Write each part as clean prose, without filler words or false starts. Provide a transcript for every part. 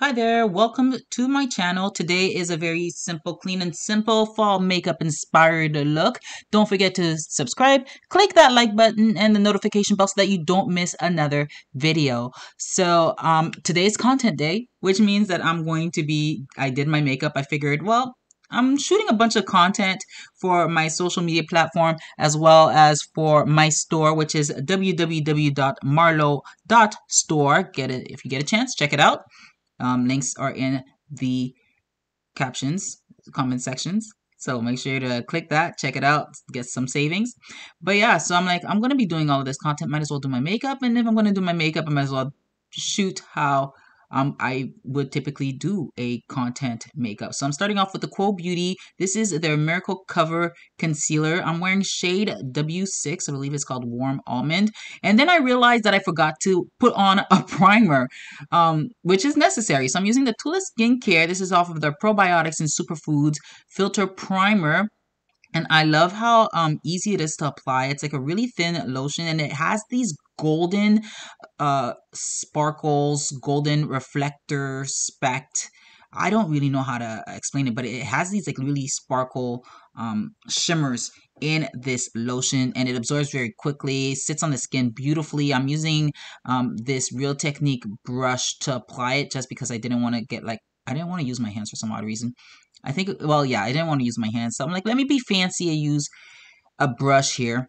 Hi there, welcome to my channel. Today is a very simple, clean and simple fall makeup inspired look. Don't forget to subscribe, click that like button and the notification bell so that you don't miss another video. So today's content day, which means that I did my makeup. I figured, well, I'm shooting a bunch of content for my social media platform as well as for my store, which is www.marlau.store. Get it if you get a chance, check it out. Links are in the captions, comment sections. So make sure to click that, check it out, get some savings. But yeah, so I'm like, I'm going to be doing all of this content. Might as well do my makeup. And if I'm going to do my makeup, I might as well shoot how I would typically do a content makeup. So I'm starting off with the Quo Beauty. This is their Miracle Cover Concealer. I'm wearing shade W6. I believe it's called Warm Almond. And then I realized that I forgot to put on a primer, which is necessary. So I'm using the Tula Skincare. This is off of their Probiotics and Superfoods Filter Primer. And I love how easy it is to apply. It's like a really thin lotion and it has these golden sparkles, golden reflector specked. I don't really know how to explain it, but it has these like really sparkle shimmers in this lotion and it absorbs very quickly, sits on the skin beautifully. I'm using this Real Technique brush to apply it just because I didn't want to I didn't want to use my hands for some odd reason. I think, well, yeah, I didn't want to use my hands. So I'm like, let me be fancy and use a brush here.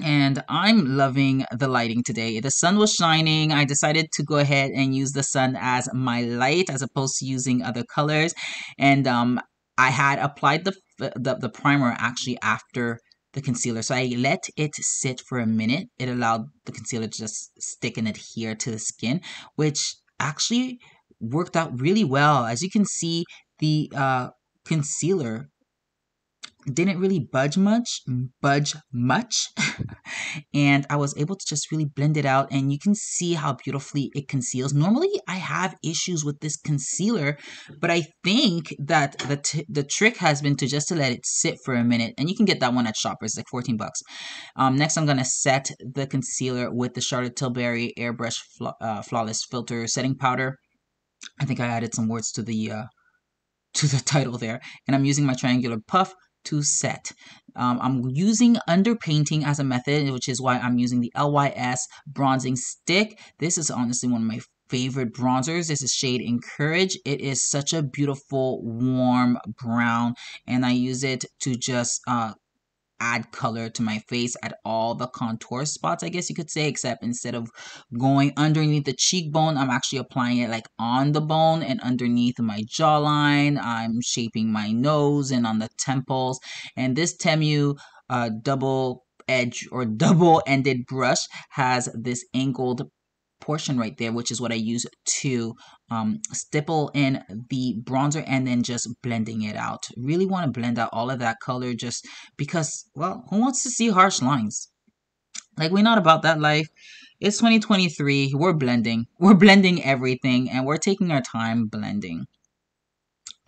And I'm loving the lighting today. The sun was shining. I decided to go ahead and use the sun as my light as opposed to using other colors. And I had applied the primer actually after the concealer. So I let it sit for a minute. It allowed the concealer to just stick and adhere to the skin, which actually worked out really well. As you can see, the concealer didn't really budge much, and I was able to just really blend it out, and you can see how beautifully it conceals. Normally, I have issues with this concealer, but I think that the trick has been to let it sit for a minute, and you can get that one at Shoppers, like 14 bucks. Next, I'm gonna set the concealer with the Charlotte Tilbury Airbrush Flawless Filter Setting Powder. I think I added some words to the title there, and I'm using my triangular puff to set. I'm using underpainting as a method, which is why I'm using the LYS bronzing stick. This is honestly one of my favorite bronzers. This is shade Encourage. It is such a beautiful warm brown, and I use it to just add color to my face at all the contour spots, I guess you could say, except instead of going underneath the cheekbone, I'm actually applying it like on the bone and underneath my jawline. I'm shaping my nose and on the temples. And this Temu double edge or double-ended brush has this angled portion right there, which is what I use to stipple in the bronzer and then just blending it out. Really want to blend out all of that color just because, well, who wants to see harsh lines? Like, we're not about that life. It's 2023. We're blending. We're blending everything and we're taking our time blending.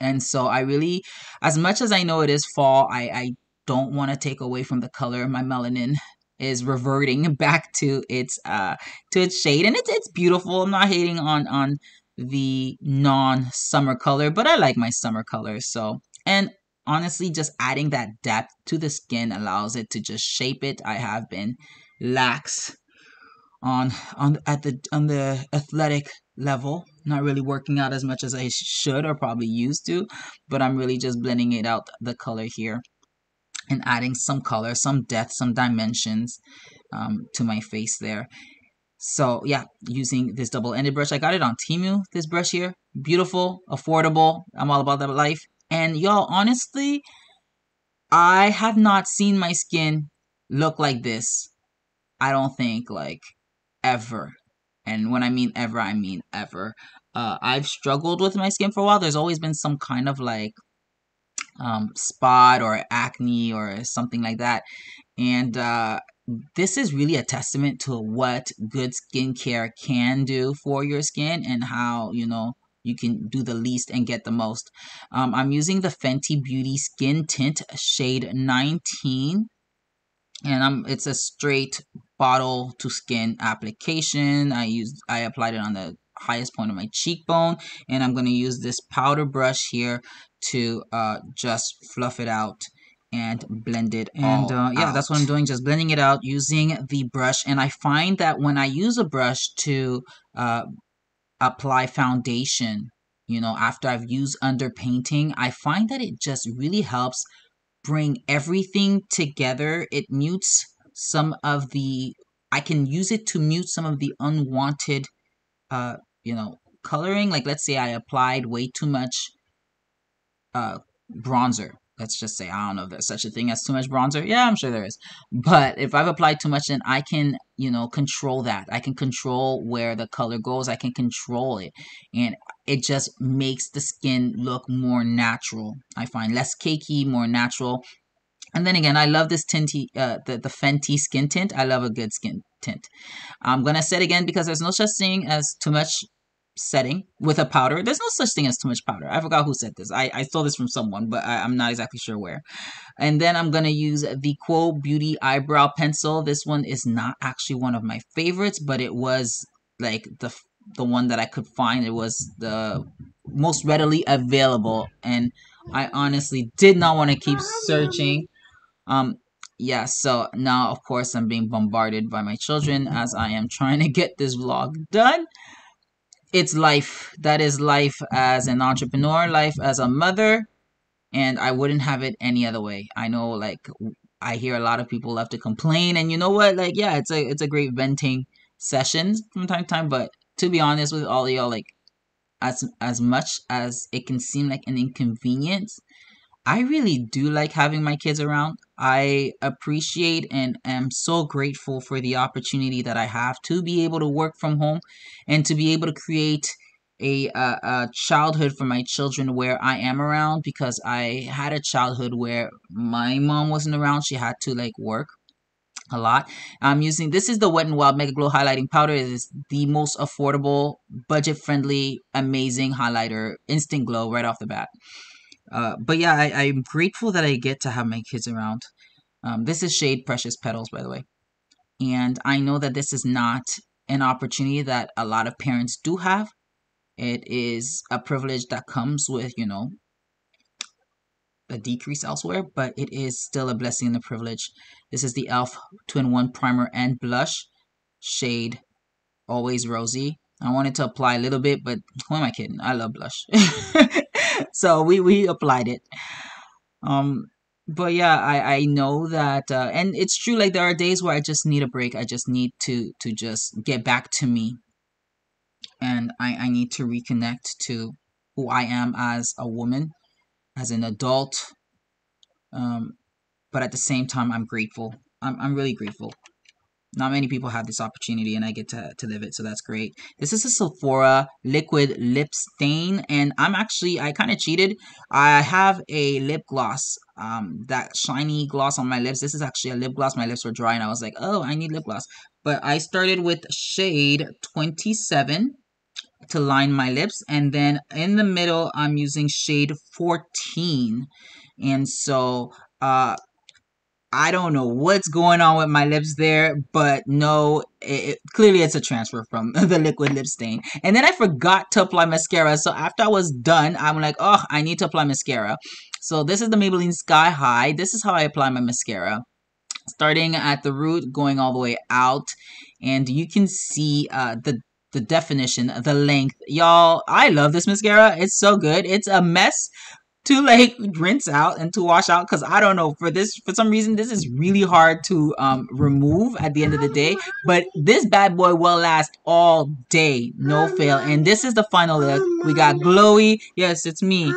And so I really, as much as I know it is fall, I don't want to take away from the color. My melanin is reverting back to its shade, and it's beautiful. I'm not hating on the non-summer color, but I like my summer colors. So, and honestly, just adding that depth to the skin allows it to just shape it. I have been lax on the athletic level, not really working out as much as I should or probably used to, but I'm really just blending it out, the color here, and adding some color, some depth, some dimensions to my face there. So yeah, using this double-ended brush. I got it on Temu, this brush here. Beautiful, affordable. I'm all about that life. And y'all, honestly, I have not seen my skin look like this, I don't think, like, ever. And when I mean ever, I mean ever. I've struggled with my skin for a while. There's always been some kind of like spot or acne or something like that. And this is really a testament to what good skincare can do for your skin and how, you know, you can do the least and get the most. I'm using the Fenty Beauty Skin Tint shade 19. And it's a straight bottle to skin application. I applied it on the highest point of my cheekbone, and I'm going to use this powder brush here to just fluff it out and blend it all yeah, out. That's what I'm doing, just blending it out using the brush. And I find that when I use a brush to apply foundation, you know, after I've used underpainting, I find that it just really helps bring everything together. It mutes some of the, I can use it to mute some of the unwanted, you know, coloring. Like, let's say I applied way too much bronzer. Let's just say, I don't know if there's such a thing as too much bronzer. Yeah, I'm sure there is. But if I've applied too much, then I can, you know, control that. I can control where the color goes. I can control it. And it just makes the skin look more natural. I find less cakey, more natural. And then again, I love this tinty, the Fenty skin tint. I love a good skin tint. I'm going to say it again because there's no such thing as too much setting with a powder. There's no such thing as too much powder. I forgot who said this. I stole this from someone, but I'm not exactly sure where. And then I'm going to use the Quo Beauty Eyebrow Pencil. This one is not actually one of my favorites, but it was like the one that I could find. It was the most readily available, and I honestly did not want to keep searching. Yeah, so now of course I'm being bombarded by my children as I am trying to get this vlog done. It's life. That is life as an entrepreneur, life as a mother, and I wouldn't have it any other way. I know, like, I hear a lot of people love to complain, and you know what? Like, yeah, it's a great venting session from time to time, but to be honest with all of y'all, like, as much as it can seem like an inconvenience, I really do like having my kids around. I appreciate and am so grateful for the opportunity that I have to be able to work from home and to be able to create a childhood for my children where I am around, because I had a childhood where my mom wasn't around. She had to like work a lot. I'm using, this is the Wet n Wild Megaglo highlighting powder. It is the most affordable, budget-friendly, amazing highlighter, instant glow right off the bat. But yeah, I'm grateful that I get to have my kids around. This is shade Precious Petals, by the way. And I know that this is not an opportunity that a lot of parents do have. It is a privilege that comes with, you know, a decrease elsewhere, but it is still a blessing and a privilege. This is the e.l.f. 2-in-1 primer and blush, shade Always Rosy. I wanted to apply a little bit, but who am I kidding? I love blush. So we applied it. But yeah, I know that, and it's true, like, there are days where I just need a break. I just need to just get back to me. And I need to reconnect to who I am as a woman, as an adult. But at the same time, I'm grateful. I'm really grateful. Not many people have this opportunity, and I get to live it, so that's great. This is a Sephora liquid lip stain, and I kind of cheated. I have a lip gloss, that shiny gloss on my lips. This is actually a lip gloss. My lips were dry, and I was like, oh, I need lip gloss. But I started with shade 27 to line my lips, and then in the middle, I'm using shade 14. And so, I don't know what's going on with my lips there, but no, clearly it's a transfer from the liquid lip stain. And then I forgot to apply mascara. So after I was done, I'm like, oh, I need to apply mascara. So this is the Maybelline Sky High. This is how I apply my mascara. Starting at the root, going all the way out. And you can see the definition, the length. Y'all, I love this mascara. It's so good. It's a mess to like rinse out and to wash out, because I don't know, for some reason this is really hard to remove at the end of the day, but this bad boy will last all day, no fail. And this is the final look. We got glowy. Yes, it's me.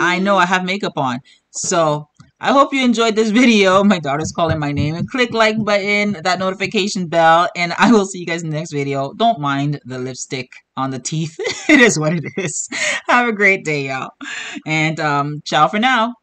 I know I have makeup on. So I hope you enjoyed this video. My daughter's calling my name. And click like button, that notification bell, and I will see you guys in the next video. Don't mind the lipstick on the teeth. It is what it is. Have a great day, y'all. And ciao for now.